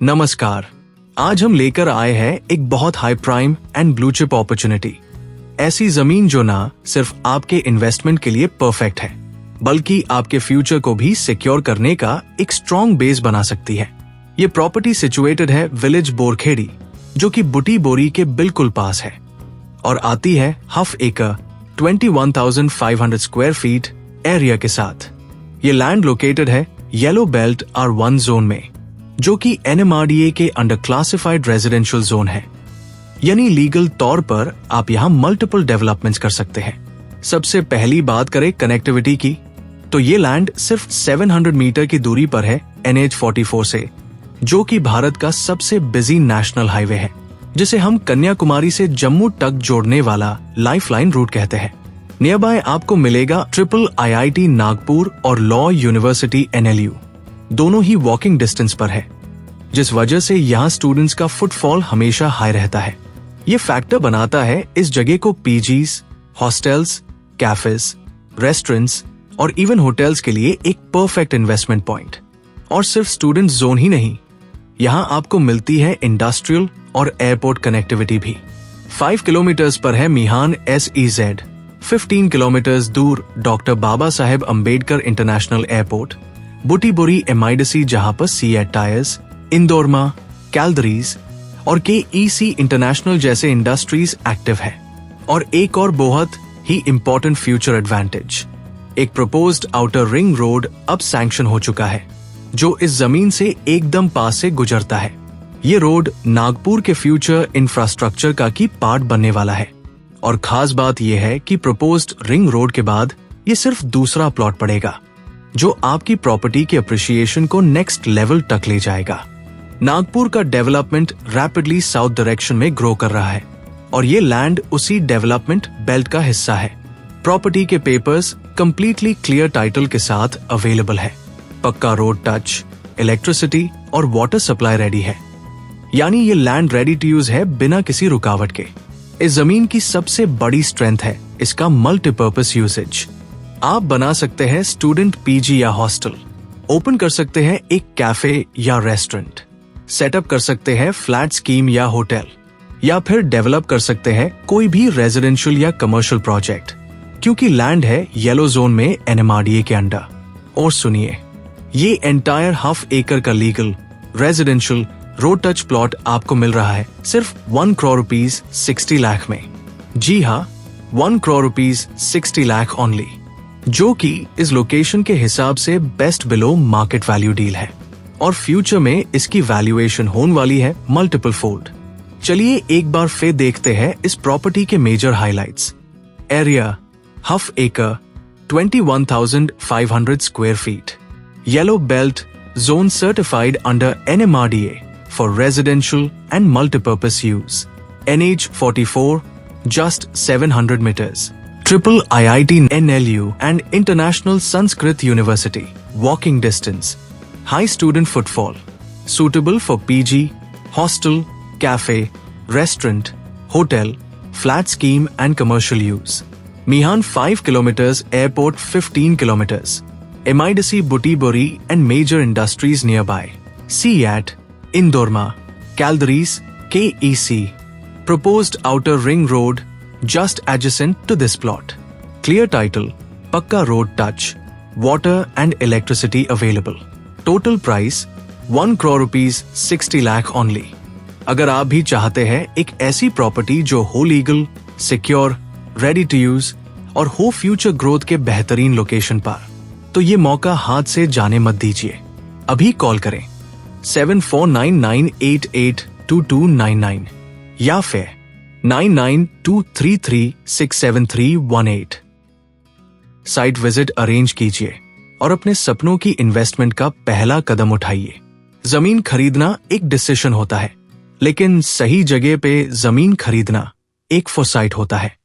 नमस्कार। आज हम लेकर आए हैं एक बहुत high prime and blue chip opportunity. ऐसी जमीन जो ना सिर्फ आपके इन्वेस्टमेंट के लिए परफेक्ट है, बल्कि आपके फ्यूचर को भी सिक्योर करने का एक स्ट्रॉन्ग बेस बना सकती है। ये प्रॉपर्टी सिचुएटेड है विलेज बोरखेड़ी, जो कि बुटी बोरी के बिल्कुल पास है, और आती है हाफ एकड़ 21,500 स्क्वायर फीट एरिया के साथ। ये लैंड लोकेटेड है येलो बेल्ट R1 जोन में, जो कि NMRDA के अंडर क्लासिफाइड रेजिडेंशियल जोन है, यानी लीगल तौर पर आप यहाँ मल्टीपल डेवलपमेंट्स कर सकते हैं। सबसे पहली बात करें कनेक्टिविटी की, तो ये लैंड सिर्फ 700 मीटर की दूरी पर है NH44 से, जो कि भारत का सबसे बिजी नेशनल हाईवे है, जिसे हम कन्याकुमारी से जम्मू तक जोड़ने वाला लाइफलाइन रूट कहते हैं। नियर बाय आपको मिलेगा ट्रिपल IIT नागपुर और लॉ यूनिवर्सिटी NLU, दोनों ही वॉकिंग डिस्टेंस पर है, जिस वजह से यहाँ स्टूडेंट्स का फुटफॉल हमेशा हाई रहता है। ये फैक्टर बनाता है इस जगह को PGs, हॉस्टल्स, कैफेज, रेस्टोरेंट्स और इवन होटल्स के लिए एक परफेक्ट इन्वेस्टमेंट पॉइंट। और सिर्फ स्टूडेंट जोन ही नहीं, यहाँ आपको मिलती है इंडस्ट्रियल और एयरपोर्ट कनेक्टिविटी भी। 5 किलोमीटर्स पर है मिहान SEZ, 15 किलोमीटर्स दूर doctor Baba Saheb Ambedkar international airport, बुटी बोरी MIDC जहां पर सीएट टायर्स, इंदौरमा, कैलदरीज और KEC इंटरनेशनल जैसे इंडस्ट्रीज एक्टिव है। और एक और बहुत ही इंपॉर्टेंट फ्यूचर एडवांटेज, एक प्रपोज्ड आउटर रिंग रोड अब सैंक्शन हो चुका है, जो इस जमीन से एकदम पास से गुजरता है। ये रोड नागपुर के फ्यूचर इंफ्रास्ट्रक्चर का की पार्ट बनने वाला है। और खास बात यह है कि प्रपोज्ड रिंग रोड के बाद ये सिर्फ दूसरा प्लॉट पड़ेगा, जो आपकी प्रॉपर्टी के अप्रिशिएशन को नेक्स्ट लेवल तक ले जाएगा। नागपुर का डेवलपमेंट रैपिडली साउथ डायरेक्शन में ग्रो कर रहा है, और ये लैंड उसी डेवलपमेंट बेल्ट का हिस्सा है। प्रॉपर्टी के पेपर्स कंप्लीटली क्लियर टाइटल के साथ अवेलेबल है। पक्का रोड टच, इलेक्ट्रिसिटी और वाटर सप्लाई रेडी है, यानी ये लैंड रेडी टू यूज है बिना किसी रुकावट के। इस जमीन की सबसे बड़ी स्ट्रेंथ है इसका मल्टीपर्पस यूसेज। आप बना सकते हैं स्टूडेंट PG या हॉस्टल, ओपन कर सकते हैं एक कैफे या रेस्टोरेंट, सेटअप कर सकते हैं फ्लैट स्कीम या होटल, या फिर डेवलप कर सकते हैं कोई भी रेजिडेंशियल या कमर्शियल प्रोजेक्ट, क्योंकि लैंड है येलो जोन में NMRDA के अंडर। और सुनिए, ये एंटायर हाफ एकड़ का legal residential road touch plot आपको मिल रहा है सिर्फ 1 करोड़ रुपीज 60 लाख में। जी हाँ, 1 करोड़ रुपीज 60 लाख ओनली, जो कि इस लोकेशन के हिसाब से best below market value deal है, और फ्यूचर में इसकी वैल्यूएशन होने वाली है मल्टीपल फोल्ड। चलिए एक बार फिर देखते हैं इस प्रॉपर्टी के मेजर हाइलाइट्स। एरिया हाफ एकड़ 21,500 square feet, yellow belt zone certified under NMRDA for residential and multipurpose use. NH44, just 700 meters. Triple IIT NLU and International Sanskrit University. Walking distance. High student footfall. Suitable for PG, hostel, cafe, restaurant, hotel, flat scheme and commercial use. Mihan 5 kilometers, airport 15 kilometers. MIDC Buti Bori and major industries nearby. CEAT, Indorma, Calderys, KEC. Proposed outer ring road just adjacent to this plot. Clear title, Pakka road touch, water and electricity available. Total price 1 crore rupees 60 lakh only. अगर आप भी चाहते हैं एक ऐसी property जो हो legal, secure, ready to use और हो फ्यूचर ग्रोथ के बेहतरीन लोकेशन पर, तो ये मौका हाथ से जाने मत दीजिए। अभी कॉल करें 7499882299 या फिर 9923367318। साइट विजिट अरेंज कीजिए और अपने सपनों की इन्वेस्टमेंट का पहला कदम उठाइए। जमीन खरीदना एक डिसीजन होता है, लेकिन सही जगह पे जमीन खरीदना एक फोरसाइट होता है।